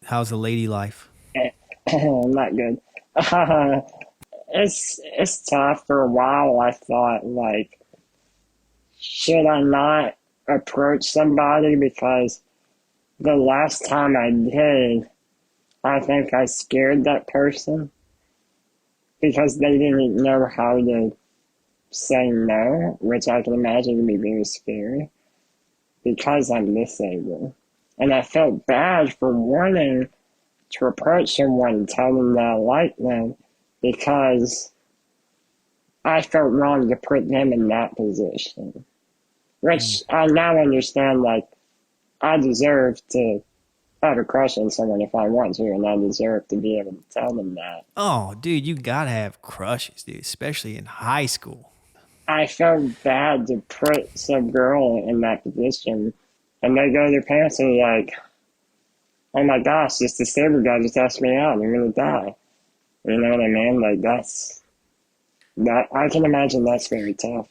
How's the lady life? Not good. It's tough. For a while, I thought like, should I not approach somebody because the last time I did, I think I scared that person because they didn't know how to say no, which I can imagine can be very scary because I'm disabled. And I felt bad for wanting to approach someone and tell them that I like them because I felt wrong to put them in that position. Which I now understand, like, I deserve to have a crush on someone if I want to, and I deserve to be able to tell them that. Oh, dude, you gotta have crushes, dude, especially in high school. I felt bad to put some girl in that position, and they go to their parents and they're like, oh my gosh, this disabled guy just asked me out, I'm gonna die. You know what I mean? Like, that I can imagine that's very tough.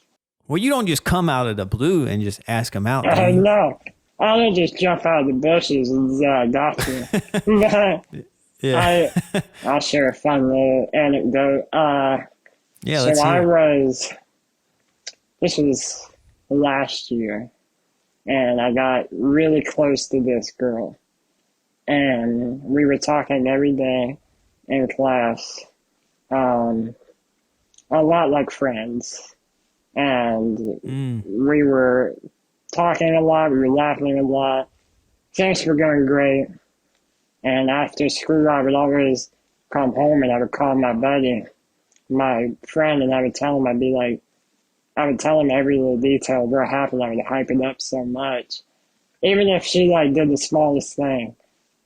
Well, you don't just come out of the blue and just ask them out, do I you? know. I don't just jump out of the bushes and say, I got you. Yeah. I'll share a fun little anecdote. Yeah, So let's hear. this was last year, and I got really close to this girl. And we were talking every day in class, a lot like friends. And we were talking a lot, we were laughing a lot. Things were going great. And after school, I would always come home and I would call my buddy, my friend, and I would tell him, I would tell him every little detail of what happened. I would hype it up so much. Even if she like did the smallest thing,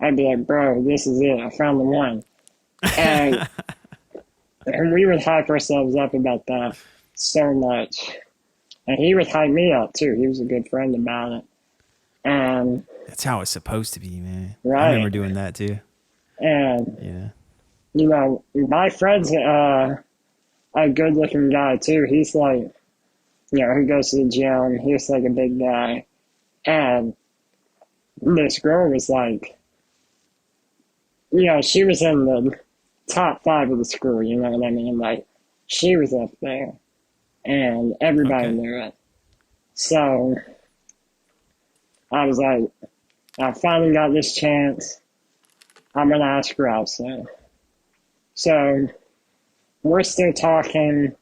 I'd be like, bro, this is it. I found the one. And, and we would hype ourselves up about that so much. And he would hype me up too. He was a good friend about it. And That's how it's supposed to be, man. I remember right. doing that too. And Yeah. you know, my friend's a good looking guy too. He's like, you know, he goes to the gym. He's like a big guy. And this girl was like, you know, she was in the top 5 of the school, you know what I mean? Like, she was up there. And everybody Okay. knew it. So I was like, I finally got this chance. I'm going to ask her out soon. So we're still talking,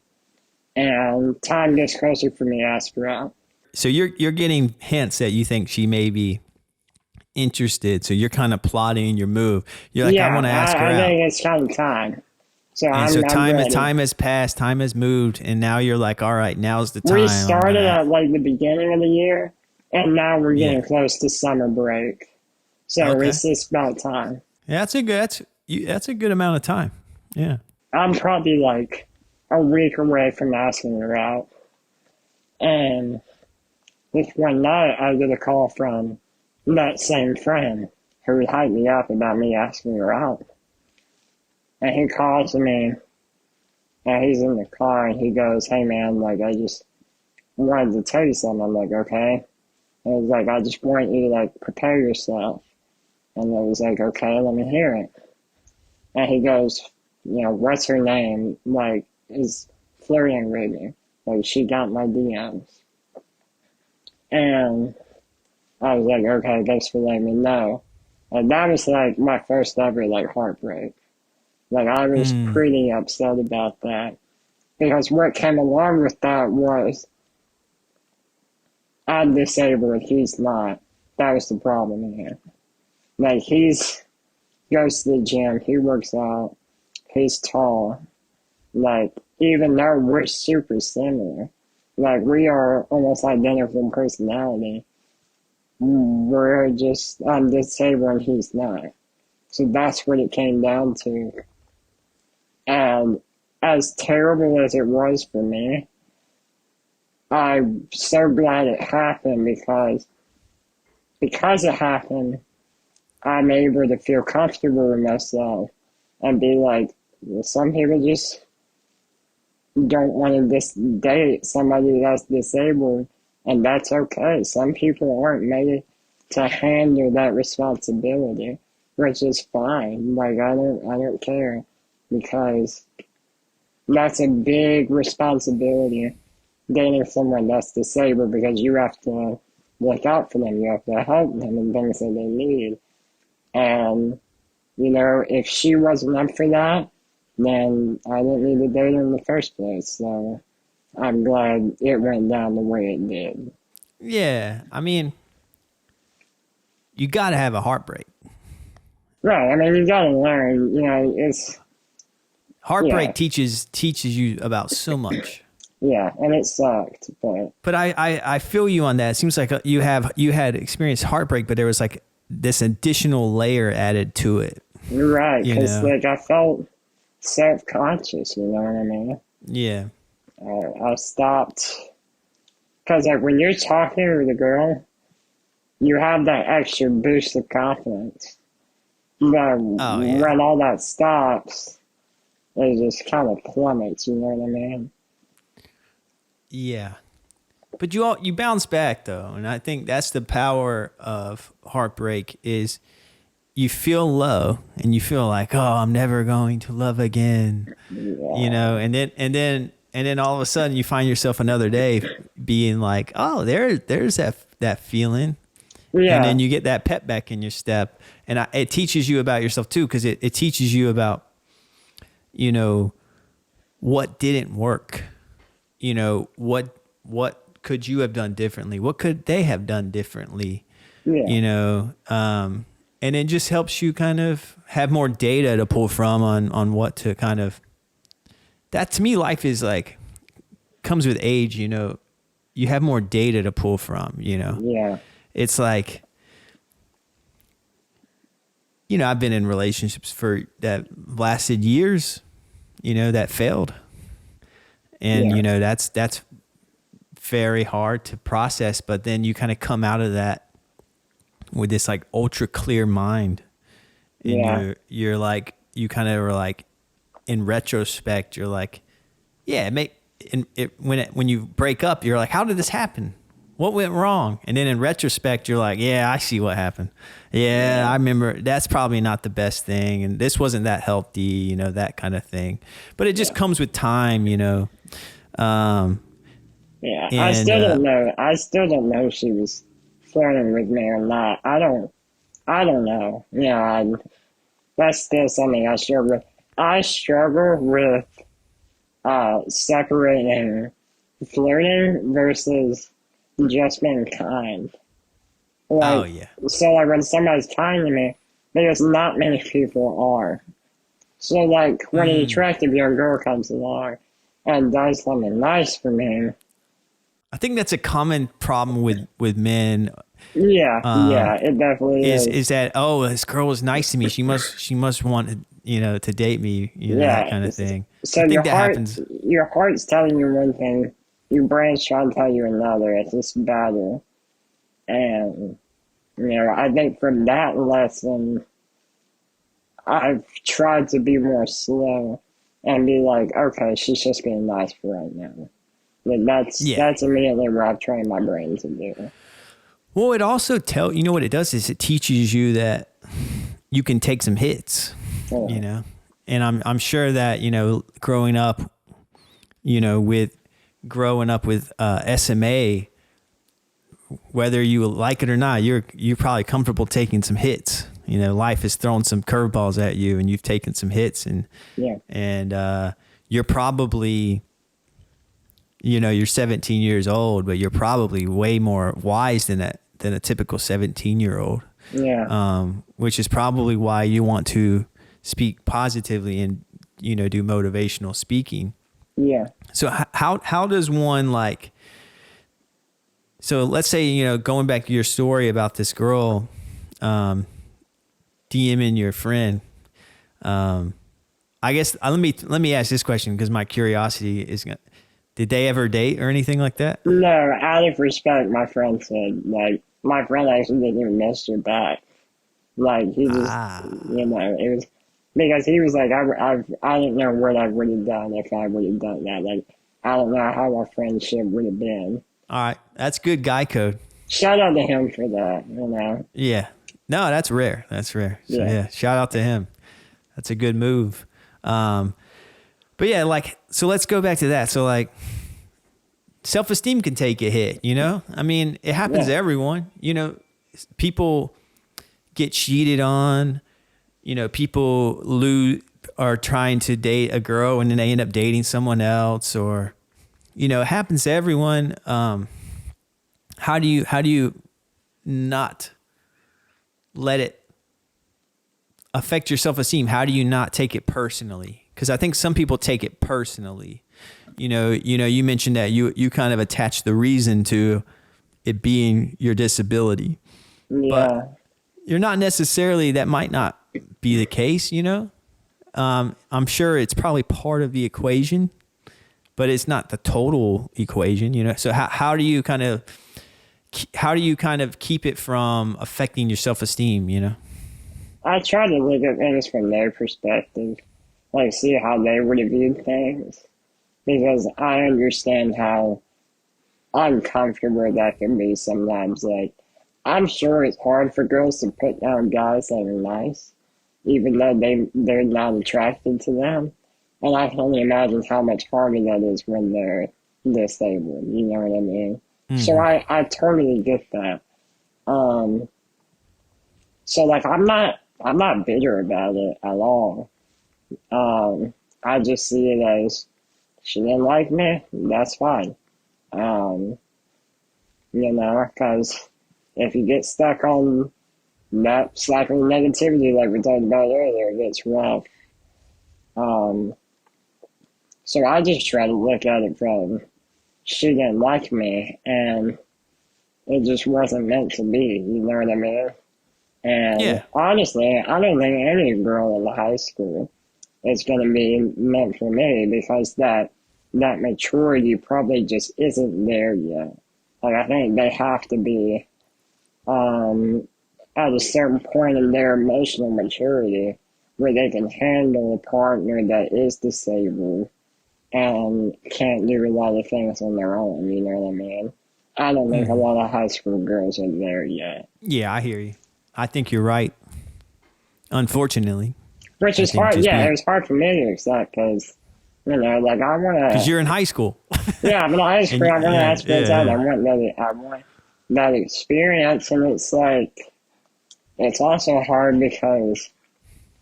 and time gets closer for me to ask her out. So you're getting hints that you think she may be interested. So you're kind of plotting your move. You're like, I Yeah, want to ask her I out. think it's kind of time. So And so I'm ready. time has passed, time has moved, and now you're like, all right, now's the We time. started at like the beginning of the year, and now we're getting Yeah. close to summer break. So Okay. it's just about time. Yeah, that's a good amount of time. Yeah. I'm probably like a week away from asking her out. And this one night, I get a call from that same friend who would hype me up about me asking her out. And he calls me, and he's in the car, and he goes, hey man, like, I just wanted to tell you something. I'm like, okay. And he's like, I just want you to, like, prepare yourself. And I was like, okay, let me hear it. And he goes, you know, what's her name? Like, is flirting with me. Like, she got my DMs. And I was like, okay, thanks for letting me know. And that was, like, my first ever, like, heartbreak. Like, I was pretty upset about that. Because what came along with that was, I'm disabled, he's not. That was the problem here. Like, he's goes to the gym, he works out, he's tall. Like, even though we're super similar, like, we are almost identical in personality, we're just, I'm disabled and he's not. So that's what it came down to. And as terrible as it was for me, I'm so glad it happened because it happened, I'm able to feel comfortable with myself and be like, well, some people just don't want to date somebody that's disabled, and that's okay. Some people aren't made to handle that responsibility. which is fine. Like, I don't care, because that's a big responsibility, dating someone that's disabled, because you have to look out for them. You have to help them in things that they need. And, you know, if she wasn't up for that, then I didn't need to date her in the first place. So I'm glad it went down the way it did. Yeah. I mean, you got to have a heartbreak. Right. I mean, you got to learn, you know, it's... Heartbreak teaches you about so much. Yeah, and it sucked, but I feel you on that. It seems like you had experienced heartbreak, but there was like this additional layer added to it. You're right, because like I felt self-conscious. You know what I mean? Yeah. I stopped, because like when you're talking with a girl, you have that extra boost of confidence. But when all that stops, it just kind of plummets, you know what I mean? Yeah. But you bounce back though, and I think that's the power of heartbreak is you feel low and you feel like, oh, I'm never going to love again. Yeah. You know, and then all of a sudden you find yourself another day being like, oh, there's that feeling. Yeah. And then you get that pep back in your step, and it teaches you about yourself too, because it teaches you about, you know, what didn't work, you know, what could you have done differently? What could they have done differently? Yeah. You know, and it just helps you kind of have more data to pull from on what to kind of, that to me, life is like, comes with age, you know, you have more data to pull from, you know? Yeah. It's like, you know, I've been in relationships that lasted years, you know, that failed. And, you know, that's very hard to process, but then you kind of come out of that with this like ultra clear mind. And you're like, you kind of are like, in retrospect, you're like, yeah, when you break up, you're like, how did this happen? What went wrong? And then in retrospect, you're like, yeah, I see what happened. Yeah, I remember that's probably not the best thing. And this wasn't that healthy, you know, that kind of thing. But it just comes with time, you know. And, I still don't know. I still don't know if she was flirting with me or not. I don't know. You know, that's still something I struggle with. I struggle with separating flirting versus just being kind. Like, so like when somebody's kind to me, because not many people are. So like when an attractive young girl comes along and does something nice for me, I think that's a common problem with men. Yeah, it definitely is. Is that, oh, this girl was nice to me, she must want, you know, to date me, you know, that kind of thing. So I think that happens. Your heart's telling you one thing, your brain's trying to tell you another. It's just battle. And, you know, I think from that lesson, I've tried to be more slow and be like, okay, she's just being nice for right now. But that's immediately what I've trained my brain to do. Well, it also you know what it does is it teaches you that you can take some hits, you know, and I'm sure that, you know, growing up with SMA, whether you like it or not, you're probably comfortable taking some hits. You know, life has thrown some curveballs at you, and you've taken some hits, and you're probably, you know, you're 17 years old, but you're probably way more wise than a typical 17-year-old. Yeah. Which is probably why you want to speak positively and, you know, do motivational speaking. Yeah. So how does one like, so let's say, you know, going back to your story about this girl, DMing your friend, I guess let me ask this question, because my curiosity is, did they ever date or anything like that? No, out of respect, my friend said, like, my friend actually didn't even message her back. Like, he just, you know, it was, because he was like, I didn't know what I would have done if I would have done that. Like, I don't know how our friendship would have been. All right. That's good guy code. Shout out to him for that, you know? Yeah. No, that's rare. That's rare. So Yeah. yeah, shout out to him. That's a good move. But yeah, like, so let's go back to that. So like, self-esteem can take a hit, you know? I mean, it happens to Yeah. everyone. You know, people get cheated on, you know, people are trying to date a girl and then they end up dating someone else, or, you know, it happens to everyone. How do you not let it affect your self-esteem? How do you not take it personally? Because I think some people take it personally. You know, you mentioned that you kind of attach the reason to it being your disability, Yeah. but you're not necessarily, that might not be the case, you know? I'm sure it's probably part of the equation, but it's not the total equation, you know? So how do you kind of keep it from affecting your self-esteem, you know? I try to look at things from their perspective, like see how they would have viewed things, because I understand how uncomfortable that can be sometimes. Like, I'm sure it's hard for girls to put down guys that are nice, even though they're not attracted to them. And I can only imagine how much harder that is when they're disabled. You know what I mean? So Mm-hmm. I totally get that. Um, so like I'm not bitter about it at all. I just see it as she didn't like me. That's fine. Um, you know, because if you get stuck on that cycle of negativity, like we talked about earlier, it gets rough. Um, so I just try to look at it from she didn't like me, and it just wasn't meant to be. You know what I mean? And Yeah. honestly, I don't think any girl in high school is going to be meant for me, because that maturity probably just isn't there yet. Like, I think they have to be at a certain point in their emotional maturity where they can handle a partner that is disabled and can't do a lot of things on their own. You know what I mean? I don't think a Mm-hmm. lot of high school girls are there yet. Yeah, I hear you. I think you're right. Unfortunately, Which I is think hard. just Yeah, it being, was hard for me to accept because, you know, like I want because to. you're in high school. Yeah, I'm not high school. And I want to yeah, ask friends out. yeah, I want that experience, and it's like it's also hard because,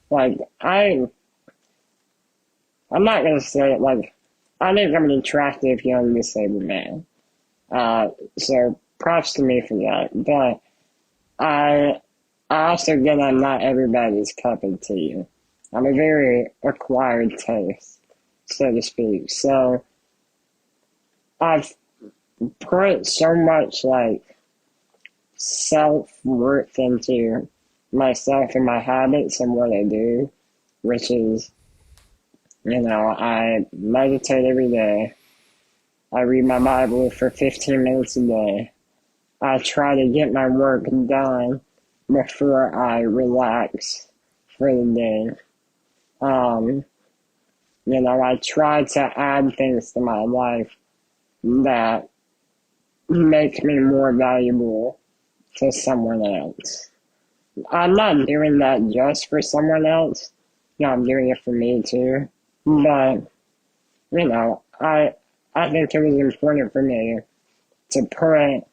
like, I'm not gonna say it like I think I'm an attractive young disabled man. So props to me for that. But I I also get I'm not everybody's cup of tea. I'm a very acquired taste, so to speak. So I've put so much like self worth into myself and my habits and what I do, which is, you know, I meditate every day. I read my Bible for 15 minutes a day. I try to get my work done before I relax for the day. Um, you know, I try to add things to my life that make me more valuable to someone else. I'm not doing that just for someone else. No, I'm doing it for me too. But, you know, I think it was important for me to put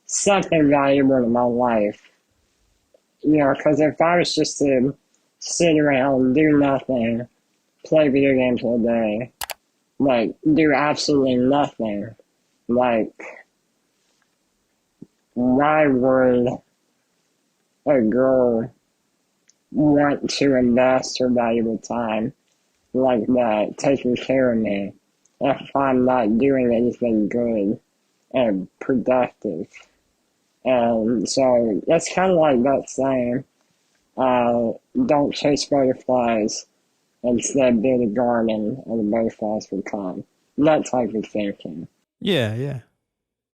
something valuable in my life. You know, because if I was just to sit around, do nothing, play video games all day, like, do absolutely nothing, like, why would a girl want to invest her valuable time like that, taking care of me, if I'm not doing anything good and productive? And so that's kind of like that saying, don't chase butterflies, instead build a garden and the butterflies will come. That type of thinking. yeah, yeah.